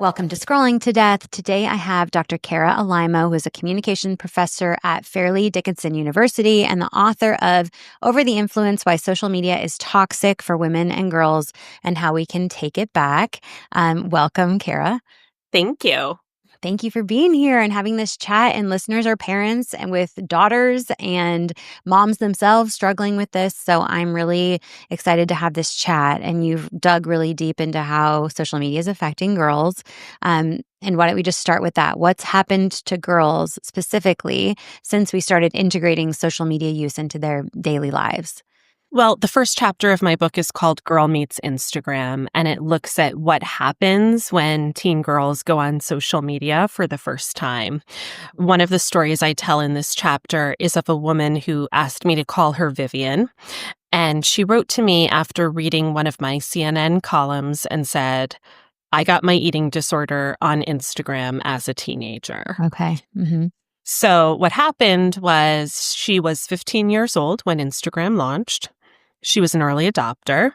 Welcome to Scrolling to Death. Today I have Dr. Kara Alaimo, who is a communication professor at Fairleigh Dickinson University and the author of Over the Influence: Why Social Media is Toxic for Women and Girls and How We Can Take It Back. Welcome, Kara. Thank you. Thank you for being here and having this chat. And listeners are parents and with daughters and moms themselves struggling with this. So I'm really excited to have this chat. And you've dug really deep into how social media is affecting girls. And why don't we just start with that? What's happened to girls specifically since we started integrating social media use into their daily lives? Well, the first chapter of my book is called Girl Meets Instagram, and it looks at what happens when teen girls go on social media for the first time. One of the stories I tell in this chapter is of a woman who asked me to call her Vivian, and she wrote to me after reading one of my CNN columns and said, "I got my eating disorder on Instagram as a teenager." Okay. Mm-hmm. So what happened was she was 15 years old when Instagram launched. She was an early adopter,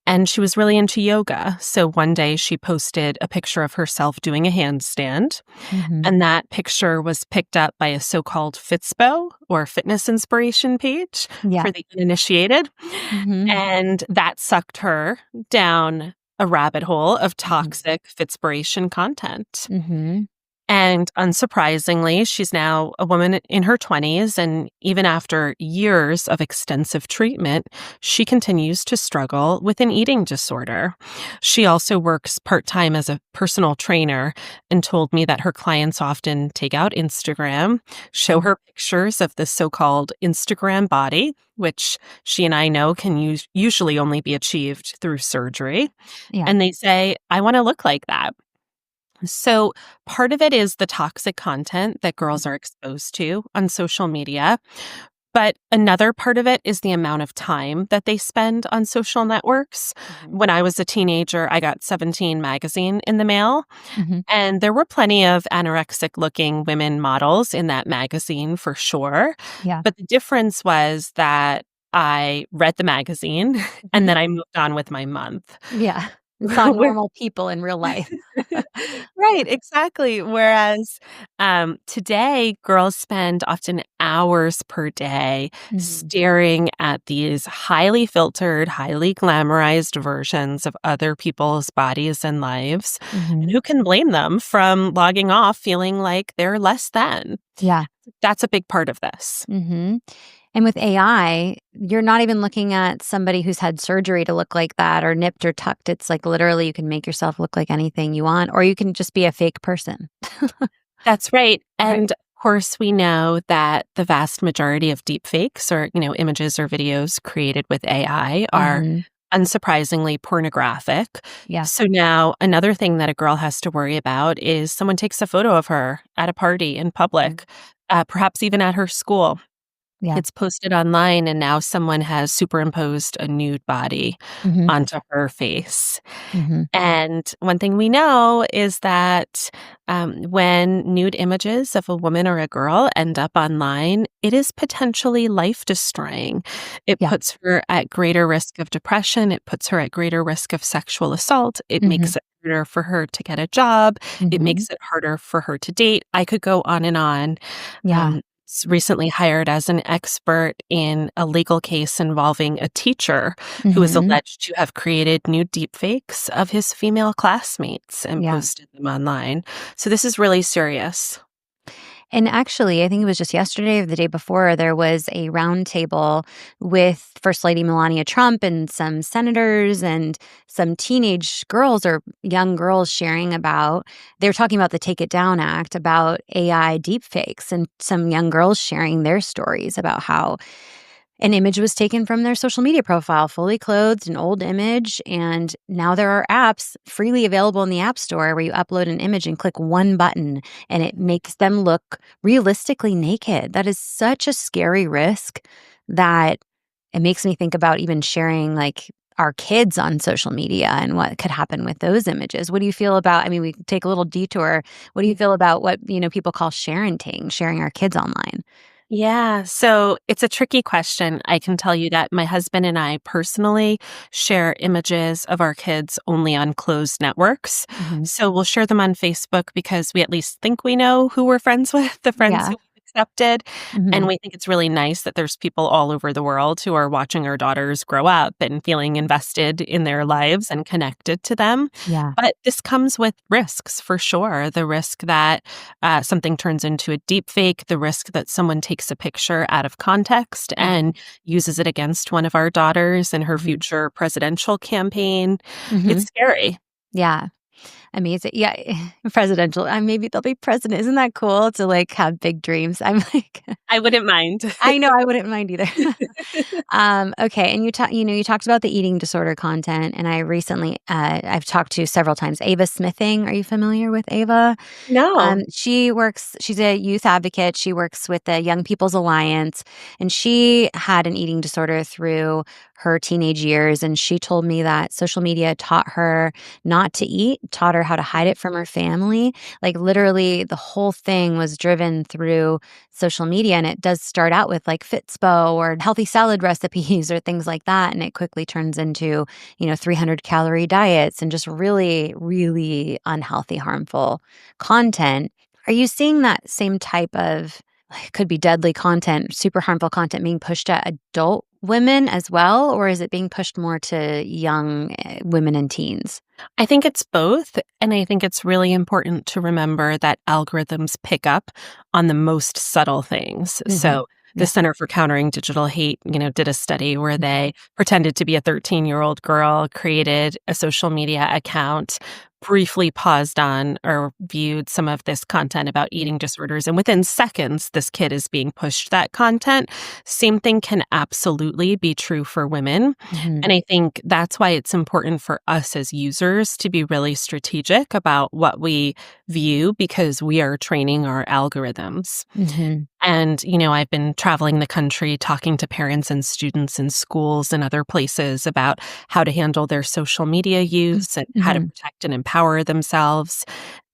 and she was really into yoga. So one day she posted a picture of herself doing a handstand, and that picture was picked up by a so-called Fitspo, or fitness inspiration page for the uninitiated. And that sucked her down a rabbit hole of toxic Fitspiration content. And unsurprisingly, she's now a woman in her 20s, and even after years of extensive treatment, she continues to struggle with an eating disorder. She also works part-time as a personal trainer and told me that her clients often take out Instagram, show her pictures of the so-called Instagram body, which she and I know can usually only be achieved through surgery. And they say, "I want to look like that." So part of it is the toxic content that girls are exposed to on social media. But another part of it is the amount of time that they spend on social networks. When I was a teenager, I got 17 magazine in the mail, and there were plenty of anorexic-looking women models in that magazine for sure. But the difference was that I read the magazine, and then I moved on with my month. Yeah. Saw normal people in real life. Right, exactly. Whereas today, girls spend often hours per day staring at these highly filtered, highly glamorized versions of other people's bodies and lives. And who can blame them from logging off feeling like they're less than? Yeah. That's a big part of this. And with AI, you're not even looking at somebody who's had surgery to look like that or nipped or tucked. It's like literally you can make yourself look like anything you want, or you can just be a fake person. That's right. And of course, we know that the vast majority of deepfakes or, images or videos created with AI are unsurprisingly pornographic. So now another thing that a girl has to worry about is someone takes a photo of her at a party in public, perhaps even at her school. It's posted online, and now someone has superimposed a nude body onto her face. And one thing we know is that when nude images of a woman or a girl end up online, it is potentially life-destroying. It puts her at greater risk of depression. It puts her at greater risk of sexual assault. It makes it harder for her to get a job. It makes it harder for her to date. I could go on and on. Recently hired as an expert in a legal case involving a teacher who is alleged to have created nude deepfakes of his female classmates and posted them online. So this is really serious. And actually, I think it was just yesterday or the day before, there was a roundtable with First Lady Melania Trump and some senators and some teenage girls or young girls sharing about, they were talking about the Take It Down Act, about AI deepfakes, and some young girls sharing their stories about how an image was taken from their social media profile, fully clothed, an old image, and now there are apps freely available in the App Store where you upload an image and click one button, and it makes them look realistically naked. That is such a scary risk that it makes me think about even sharing, like, our kids on social media and what could happen with those images. What do you feel about, I mean, we take a little detour. What do you feel about what, people call sharenting, sharing our kids online? Yeah, so it's a tricky question. I can tell you that my husband and I personally share images of our kids only on closed networks. Mhm. So we'll share them on Facebook because we at least think we know who we're friends with, the friends Yeah. who we've accepted. And Mhm. we think it's really nice that there's people all over the world who are watching our daughters grow up and feeling invested in their lives and connected to them. Yeah. But this comes with risks for sure. The risk that something turns into a deep fake, the risk that someone takes a picture out of context Mhm. and uses it against one of our daughters in her Mhm. future presidential campaign. It's Mhm. scary. Yeah. Amazing. Yeah, presidential maybe they'll be president. Isn't that cool to, like, have big dreams? I'm like I wouldn't mind. I know, I wouldn't mind either. Okay, and you talked about the eating disorder content, and I recently, I've talked to several times Ava Smithing. Are you familiar with Ava? No. She's a youth advocate. She works with the Young People's Alliance, and she had an eating disorder through her teenage years. And she told me that social media taught her not to eat, taught her how to hide it from her family. Like literally, the whole thing was driven through social media. And it does start out with like Fitspo or healthy salad recipes or things like that. And it quickly turns into, 300-calorie diets and just really, really unhealthy, harmful content. Are you seeing that same type of like, could be deadly content, super harmful content being pushed at adult women as well, or is it being pushed more to young women and teens? I think it's both. And I think it's really important to remember that algorithms pick up on the most subtle things. Mhm. So the Yeah. Center for Countering Digital Hate, did a study where they pretended to be a 13-year-old girl, created a social media account, briefly paused on or viewed some of this content about eating disorders. And within seconds, this kid is being pushed that content. Same thing can absolutely be true for women. Mhm. And I think that's why it's important for us as users to be really strategic about what we view because we are training our algorithms. Mhm. And, I've been traveling the country talking to parents and students in schools and other places about how to handle their social media use and how to Mhm. protect and empower themselves.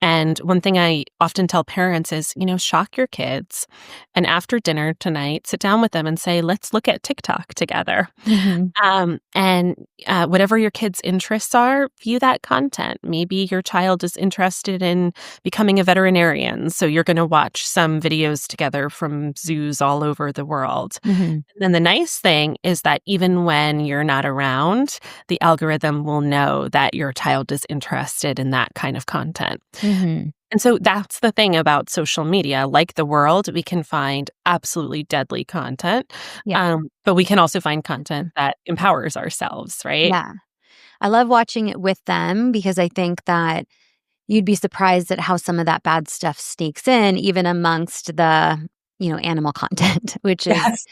And one thing I often tell parents is, shock your kids. And after dinner tonight, sit down with them and say, let's look at TikTok together. Mhm. And whatever your kids' interests are, view that content. Maybe your child is interested in becoming a veterinarian, so you're going to watch some videos together from zoos all over the world. Mhm. And then the nice thing is that even when you're not around, the algorithm will know that your child is interested in that kind of content. Mhm. And so that's the thing about social media. Like the world, we can find absolutely deadly content, Yeah. but we can also find content that empowers ourselves, right? Yeah. I love watching it with them because I think that you'd be surprised at how some of that bad stuff sneaks in even amongst the, animal content, which is, Yes.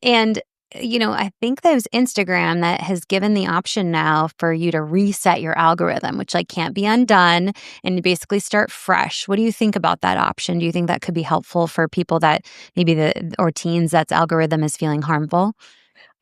and, I think there's Instagram that has given the option now for you to reset your algorithm, which, like, can't be undone and basically start fresh. What do you think about that option? Do you think that could be helpful for people that maybe or teens that's algorithm is feeling harmful?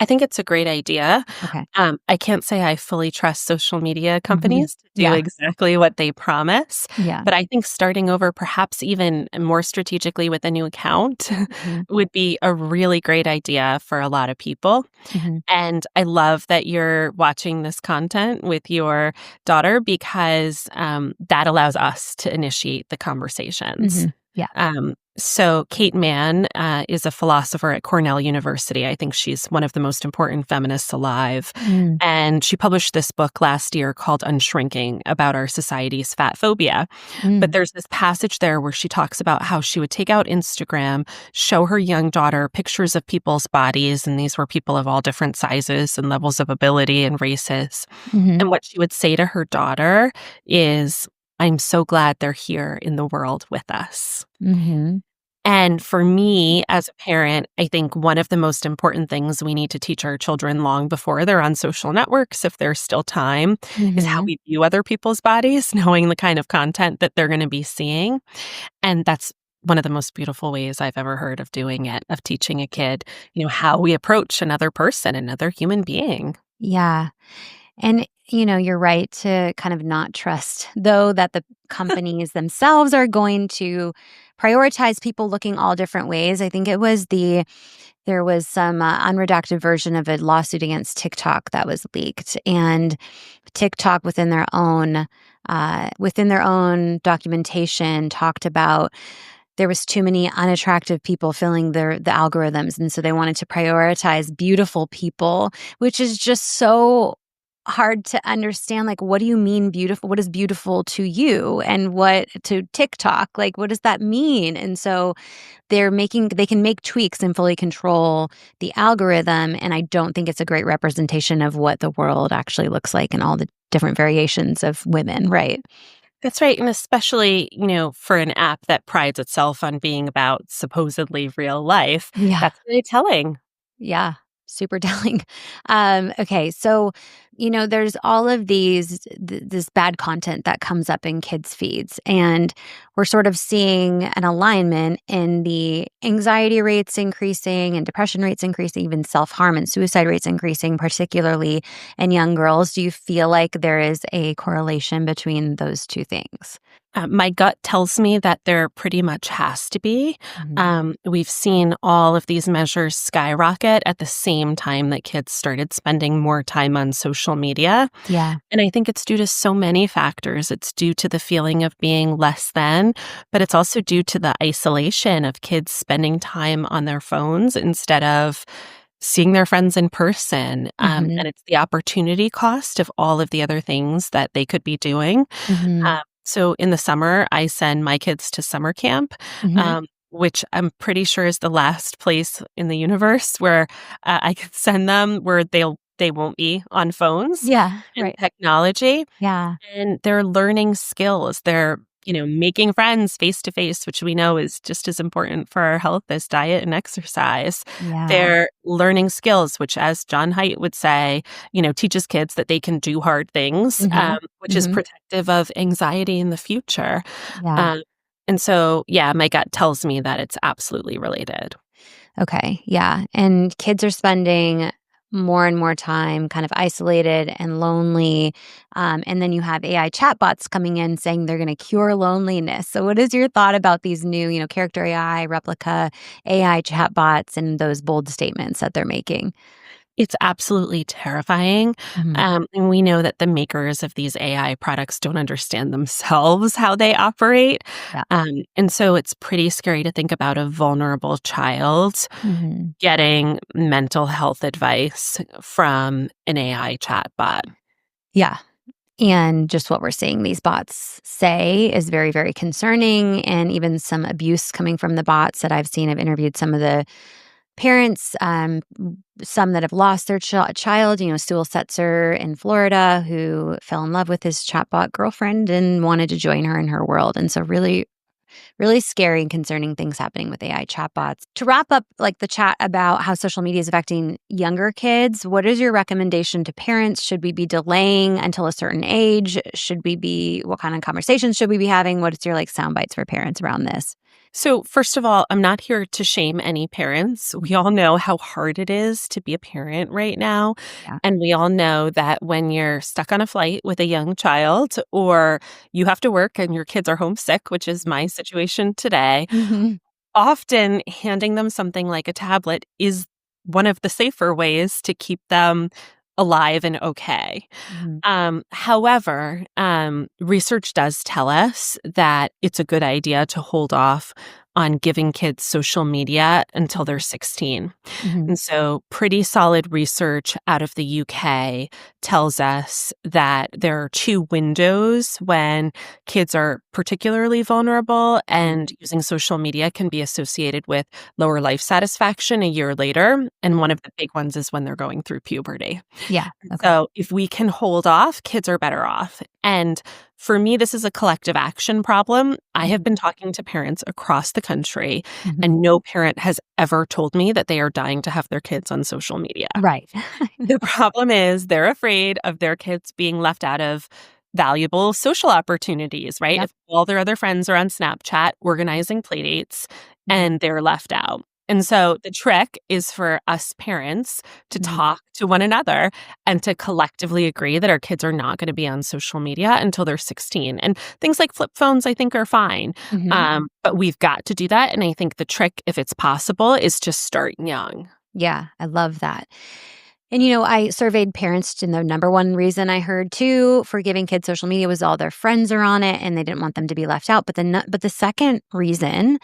I think it's a great idea. Okay. I can't say I fully trust social media Mhm. companies to do Yeah. exactly what they promise, Yeah. but I think starting over, perhaps even more strategically with a new account, Mhm. would be a really great idea for a lot of people. Mhm. And I love that you're watching this content with your daughter because that allows us to initiate the conversations. Mhm. Yeah. So Kate Mann is a philosopher at Cornell University. I think she's one of the most important feminists alive. Mm. And she published this book last year called Unshrinking about our society's fat phobia. But Mm. there's this passage there where she talks about how she would take out Instagram, show her young daughter pictures of people's bodies, and these were people of all different sizes and levels of ability and races. Mhm. And what she would say to her daughter is, I'm so glad they're here in the world with us. Mhm. And for me as a parent, I think one of the most important things we need to teach our children long before they're on social networks, if there's still time, is how Mhm. we view other people's bodies, knowing the kind of content that they're going to be seeing. And that's one of the most beautiful ways I've ever heard of doing it, of teaching a kid, how we approach another person, another human being. Yeah. And, you're right to kind of not trust, though, that the companies themselves are going to prioritize people looking all different ways. I think it was there was some unredacted version of a lawsuit against TikTok that was leaked, and TikTok within their own documentation talked about there was too many unattractive people filling the algorithms, and so they wanted to prioritize beautiful people, which is just so hard to understand. Like, what do you mean beautiful? What is beautiful to you, and what to TikTok? Like, what does that mean? And so they can make tweaks and fully control the algorithm, and I don't think it's a great representation of what the world actually looks like and all the different variations of women, right? That's right, and especially, for an app that prides itself on being about supposedly real life, Yeah. that's really telling. Yeah, super telling. Okay, so there's all of this bad content that comes up in kids' feeds, and we're sort of seeing an alignment in the anxiety rates increasing and depression rates increasing, even self-harm and suicide rates increasing, particularly in young girls. Do you feel like there is a correlation between those two things? My gut tells me that there pretty much has to be. Mhm. We've seen all of these measures skyrocket at the same time that kids started spending more time on social media. Yeah. And I think it's due to so many factors. It's due to the feeling of being less than, but it's also due to the isolation of kids spending time on their phones instead of seeing their friends in person. Mhm. And it's the opportunity cost of all of the other things that they could be doing. Mhm. So in the summer, I send my kids to summer camp, Mhm. which I'm pretty sure is the last place in the universe where I could send them where they won't be on phones Yeah, and right. technology, Yeah. and they're learning skills. They're making friends face to face, which we know is just as important for our health as diet and exercise. Yeah. They're learning skills, which, as John Haidt would say, teaches kids that they can do hard things, Mhm. which is Mhm. protective of anxiety in the future. Yeah. Um, and so, yeah, my gut tells me that it's absolutely related. Okay. Yeah. And kids are spending more and more time kind of isolated and lonely. And then you have AI chatbots coming in saying they're going to cure loneliness. So, what is your thought about these new, character AI, replica AI chatbots, and those bold statements that they're making? It's absolutely terrifying. Mhm. And we know that the makers of these AI products don't understand themselves how they operate. Yeah. And so it's pretty scary to think about a vulnerable child Mhm. getting mental health advice from an AI chatbot. Yeah. And just what we're seeing these bots say is very, very concerning. And even some abuse coming from the bots that I've seen. I've interviewed some of the parents, some that have lost their child, Sewell Setzer in Florida, who fell in love with his chatbot girlfriend and wanted to join her in her world. And so, really, really scary and concerning things happening with AI chatbots. To wrap up, like the chat about how social media is affecting younger kids, what is your recommendation to parents? Should we be delaying until a certain age? What kind of conversations should we be having? What is your sound bites for parents around this? So, first of all, I'm not here to shame any parents. We all know how hard it is to be a parent right now. Yeah. And we all know that when you're stuck on a flight with a young child or you have to work and your kids are homesick, which is my situation today, Hmm. often handing them something like a tablet is one of the safer ways to keep them alive and okay. Hmm. However, research does tell us that it's a good idea to hold off on giving kids social media until they're 16. Hmm. And so, pretty solid research out of the UK tells us that there are two windows when kids are particularly vulnerable, and using social media can be associated with lower life satisfaction a year later. And one of the big ones is when they're going through puberty. Yeah. Okay. So if we can hold off, kids are better off. And for me, this is a collective action problem. I have been talking to parents across the country, Hmm. and no parent has ever told me that they are dying to have their kids on social media. Right. The problem is they're afraid of their kids being left out of valuable social opportunities, right? Yep. If all their other friends are on Snapchat organizing playdates Mhm. and they're left out. And so the trick is for us parents to Mhm. talk to one another and to collectively agree that our kids are not going to be on social media until they're 16. And things like flip phones, I think, are fine. Mhm. But we've got to do that. And I think the trick, if it's possible, is to start young. Yeah, I love that. And, I surveyed parents, and the number one reason I heard too for giving kids social media was all their friends are on it and they didn't want them to be left out. But the second reason,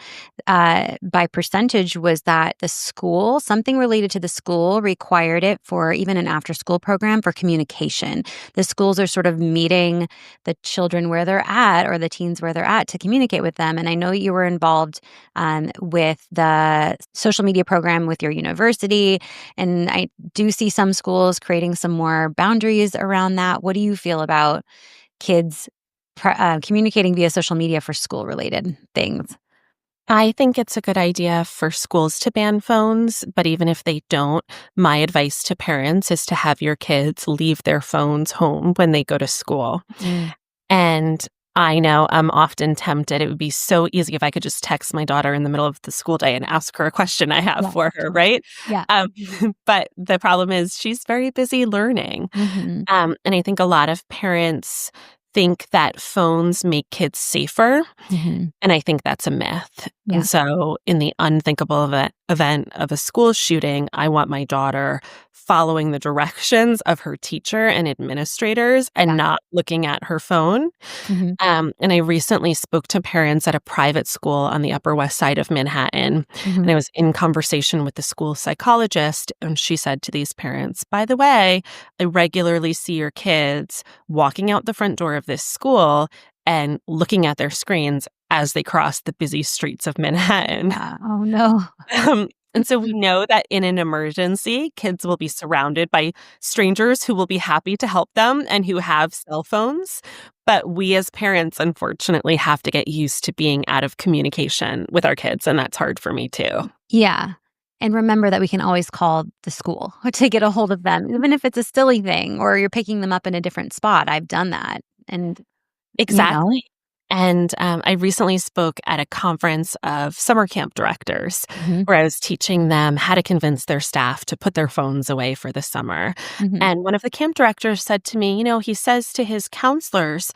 by percentage, was that the school, something related to the school, required it for even an after school program for communication. The schools are sort of meeting the children where they're at or the teens where they're at to communicate with them. And I know you were involved with the social media program with your university. And I do see some schools creating some more boundaries around that. What do you feel about kids communicating via social media for school related things? I think it's a good idea for schools to ban phones, but even if they don't, my advice to parents is to have your kids leave their phones home when they go to school. Mm, And I know I'm often tempted. It would be so easy if I could just text my daughter in the middle of the school day and ask her a question I have yeah. for her, right? Yeah. Um, but the problem is she's very busy learning. Hmm. And I think a lot of parents think that phones make kids safer. Hmm. And I think that's a myth. And Yeah. so, in the unthinkable event of a school shooting, I want my daughter following the directions of her teacher and administrators and Yeah. not looking at her phone. Hmm. And I recently spoke to parents at a private school on the Upper West Side of Manhattan. Hmm. And I was in conversation with the school psychologist. And she said to these parents, by the way, I regularly see your kids walking out the front door of this school and looking at their screens as they cross the busy streets of Manhattan. Yeah. Oh, no. And so we know that in an emergency, kids will be surrounded by strangers who will be happy to help them and who have cell phones. But we as parents, unfortunately, have to get used to being out of communication with our kids. And that's hard for me too. Yeah. And remember that we can always call the school to get a hold of them, even if it's a silly thing or you're picking them up in a different spot. I've done that. And, you know, Exactly. And I recently spoke at a conference of summer camp directors hmm. where I was teaching them how to convince their staff to put their phones away for the summer. Hmm. And one of the camp directors said to me, he says to his counselors,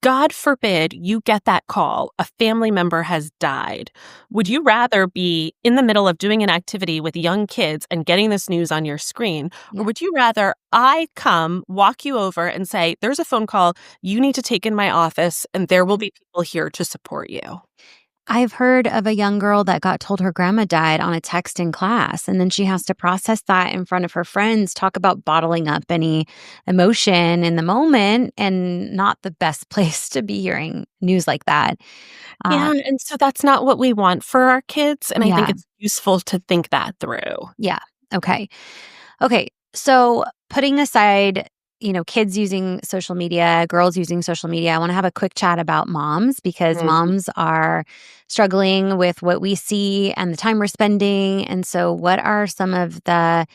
God forbid you get that call. A family member has died. Would you rather be in the middle of doing an activity with young kids and getting this news on your screen? Or Yeah. would you rather I come, walk you over, and say, there's a phone call you need to take in my office, and there will be people here to support you? I've heard of a young girl that got told her grandma died on a text in class, and then she has to process that in front of her friends, talk about bottling up any emotion in the moment, and not the best place to be hearing news like that. Uh, Yeah, and so that's not what we want for our kids, and I think yeah, it's useful to think that through. yeah. Okay. Okay. So putting aside, kids using social media, girls using social media, I want to have a quick chat about moms because Mhm. moms are struggling with what we see and the time we're spending. And so, what are some of the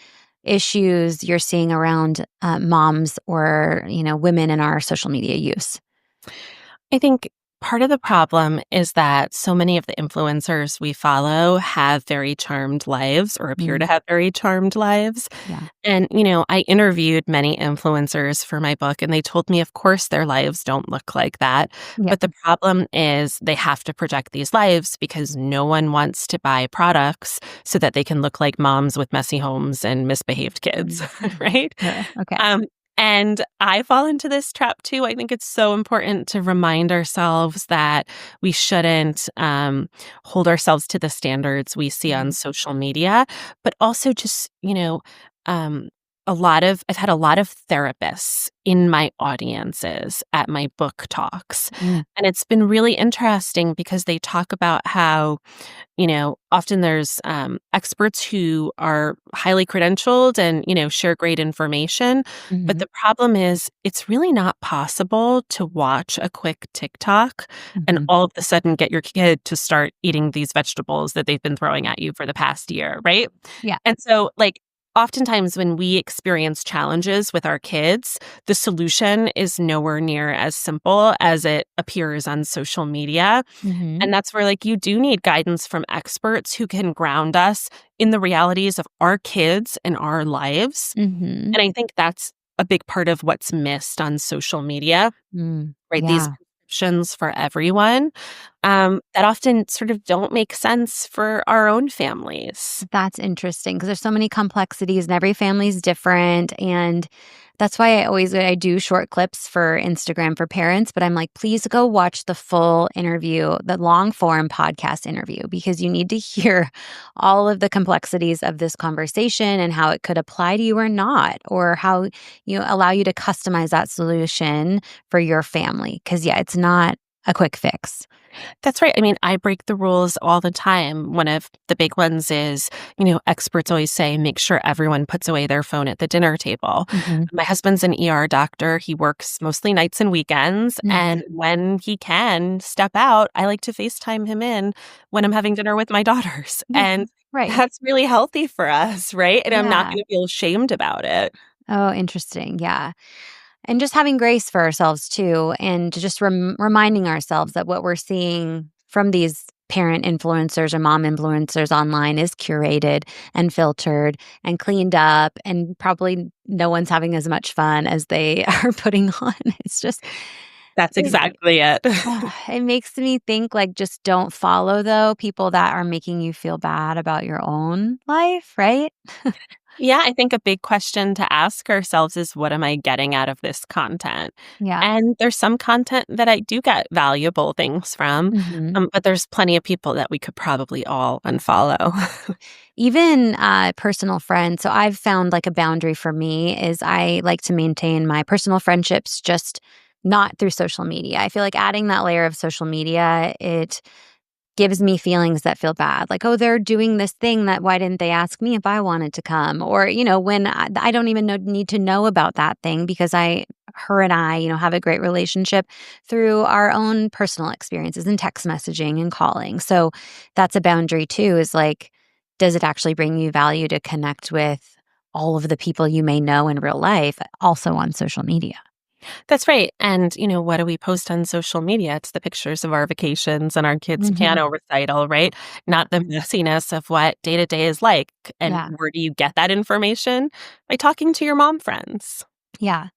issues you're seeing around moms or, women in our social media use? I think part of the problem is that so many of the influencers we follow have very charmed lives or appear to Mm, have very charmed lives. yeah. And, I interviewed many influencers for my book, and they told me, of course, their lives don't look like that. Yeah. But the problem is they have to project these lives because no one wants to buy products so that they can look like moms with messy homes and misbehaved kids, Mm. right? Sure. Okay. Um, and I fall into this trap too. I think it's so important to remind ourselves that we shouldn't hold ourselves to the standards we see on Mhm. social media, but also just, um, I've had a lot of therapists in my audiences at my book talks. Mm, And it's been really interesting because they talk about how often there's experts who are highly credentialed and, share great information. But mhm, the problem is, it's really not possible to watch a quick TikTok and mhm. all of a sudden get your kid to start eating these vegetables that they've been throwing at you for the past year, right? Yeah. And so, like, oftentimes when we experience challenges with our kids, the solution is nowhere near as simple as it appears on social media. Mhm. And that's where, like, you do need guidance from experts who can ground us in the realities of our kids and our lives. Mhm. And I think that's a big part of what's missed on social media, Mm. right? These Yeah. prescriptions for everyone that often sort of don't make sense for our own families. That's interesting because there's so many complexities and every family's different. And that's why I do short clips for Instagram for parents, but I'm like, please go watch the full interview, the long form podcast interview, because you need to hear all of the complexities of this conversation and how it could apply to you or not, or how allow you to customize that solution for your family. Cause yeah, it's not a quick fix. That's right. I mean, I break the rules all the time. One of the big ones is, experts always say, make sure everyone puts away their phone at the dinner table. Mhm. My husband's an ER doctor. He works mostly nights and weekends. And when he can step out, I like to FaceTime him in when I'm having dinner with my daughters. Yeah, And right. that's really healthy for us, right? And I'm not Yeah. going to feel ashamed about it. Oh, interesting. Yeah. And just having grace for ourselves too, and just reminding ourselves that what we're seeing from these parent influencers or mom influencers online is curated and filtered and cleaned up, and probably no one's having as much fun as they are putting on. It's just, That's it, exactly it. it makes me think like just don't follow though people that are making you feel bad about your own life, right? Yeah, I think a big question to ask ourselves is what am I getting out of this content? Yeah. And there's some content that I do get valuable things from, Hmm. but there's plenty of people that we could probably all unfollow. Even personal friends. So I've found like a boundary for me is I like to maintain my personal friendships just not through social media. I feel like adding that layer of social media, it gives me feelings that feel bad. Like, oh, they're doing this thing that why didn't they ask me if I wanted to come? Or, when I don't even need to know about that thing because her and I, have a great relationship through our own personal experiences and text messaging and calling. So that's a boundary too, is like, does it actually bring you value to connect with all of the people you may know in real life, also on social media? That's right. And, what do we post on social media? It's the pictures of our vacations and our kids' Hmm. piano recital, right? Not the messiness of what day to day is like. And Yeah. where do you get that information? By talking to your mom friends. Yeah.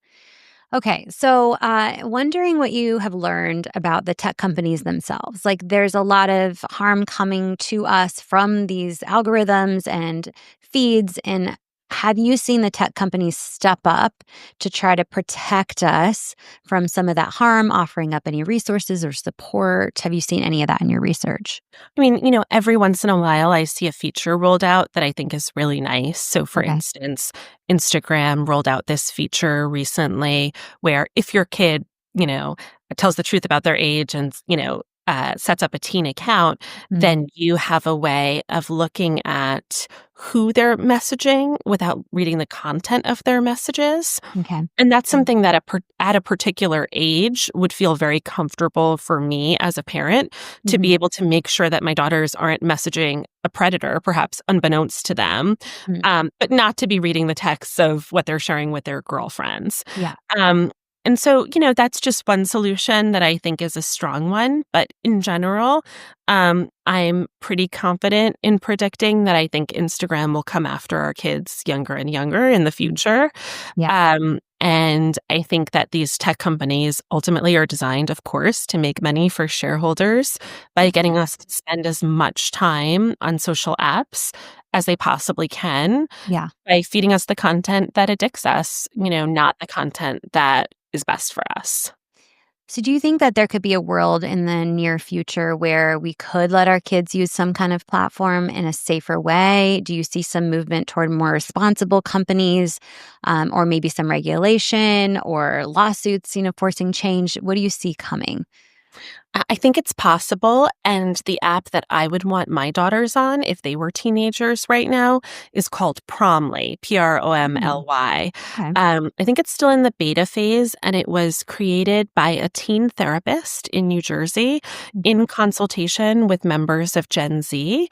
Okay, so wondering what you have learned about the tech companies themselves. Like, there's a lot of harm coming to us from these algorithms and feeds. And have you seen the tech companies step up to try to protect us from some of that harm, offering up any resources or support? Have you seen any of that in your research? I mean, every once in a while I see a feature rolled out that I think is really nice. So, for Okay. instance, Instagram rolled out this feature recently where if your kid, tells the truth about their age and, sets up a teen account, Mm. then you have a way of looking at who they're messaging without reading the content of their messages. Okay. And that's something that at a particular age would feel very comfortable for me as a parent to Hmm. be able to make sure that my daughters aren't messaging a predator, perhaps unbeknownst to them, but not to be reading the texts of what they're sharing with their girlfriends. Yeah. Um, and so, that's just one solution that I think is a strong one. But in general, I'm pretty confident in predicting that I think Instagram will come after our kids younger and younger in the future. Yeah. And I think that these tech companies ultimately are designed, of course, to make money for shareholders by getting us to spend as much time on social apps as they possibly can Yeah. by feeding us the content that addicts us, not the content that is best for us. So, do you think that there could be a world in the near future where we could let our kids use some kind of platform in a safer way? Do you see some movement toward more responsible companies, or maybe some regulation or lawsuits, forcing change? What do you see coming? I think it's possible, and the app that I would want my daughters on if they were teenagers right now is called Promly, Mm, Promly. okay. I think it's still in the beta phase, and it was created by a teen therapist in New Jersey Mm, in consultation with members of Gen Z.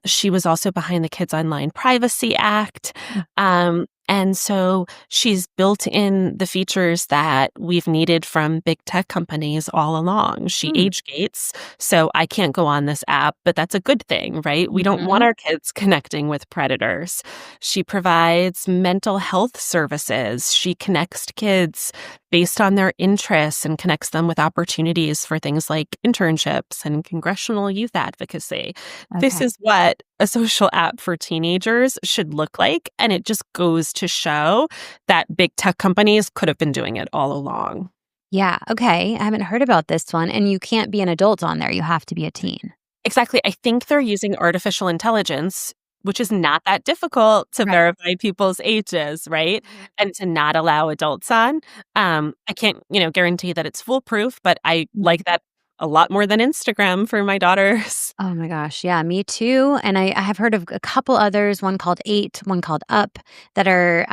She was also behind the Kids Online Privacy Act. mm, And so she's built in the features that we've needed from big tech companies all along. She mm, age gates, so I can't go on this app, but that's a good thing, right? We don't want mhm. our kids connecting with predators. She provides mental health services. She connects kids based on their interests and connects them with opportunities for things like internships and congressional youth advocacy. This Okay. is what a social app for teenagers should look like, and it just goes to show that big tech companies could have been doing it all along. Yeah, okay. I haven't heard about this one, and you can't be an adult on there, you have to be a teen. Exactly. I think they're using artificial intelligence, which is not that difficult to Right. verify people's ages, right? Mhm. And to not allow adults on. I can't, guarantee that it's foolproof, but I Mm. like that a lot more than Instagram for my daughters. Oh my gosh, yeah, me too, and I have heard of a couple others, one called 8, one called Up, that are,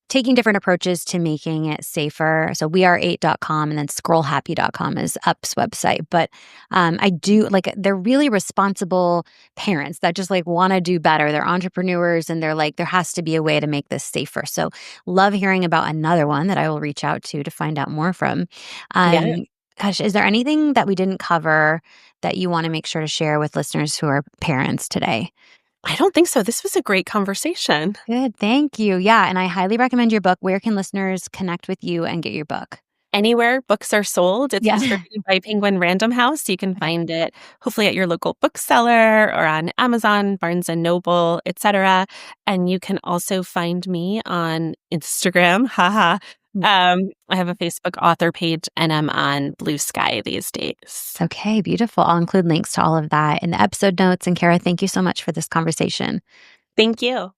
taking different approaches to making it safer. So weare8.com and then scrollhappy.com is Up's website, but, I do like, they're really responsible parents that just, like, wanna do better. They're entrepreneurs, and they're like, "There has to be a way to make this safer." So, love hearing about another one that I will reach out to find out more from. Yeah. Gosh, is there anything that we didn't cover that you wanna make sure to share with listeners who are parents today? I don't think so. This was a great conversation. Good, thank you. Yeah, and I highly recommend your book. Where can listeners connect with you and get your book? Anywhere books are sold, it's Yeah. distributed by Penguin Random House. You can find it hopefully at your local bookseller or on Amazon, Barnes& and Noble, etc. And you can also find me on Instagram. Haha. I have a Facebook author page, and I'm on Blue Sky these days. Okay, beautiful. I'll include links to all of that in the episode notes. And Kara, thank you so much for this conversation. Thank you.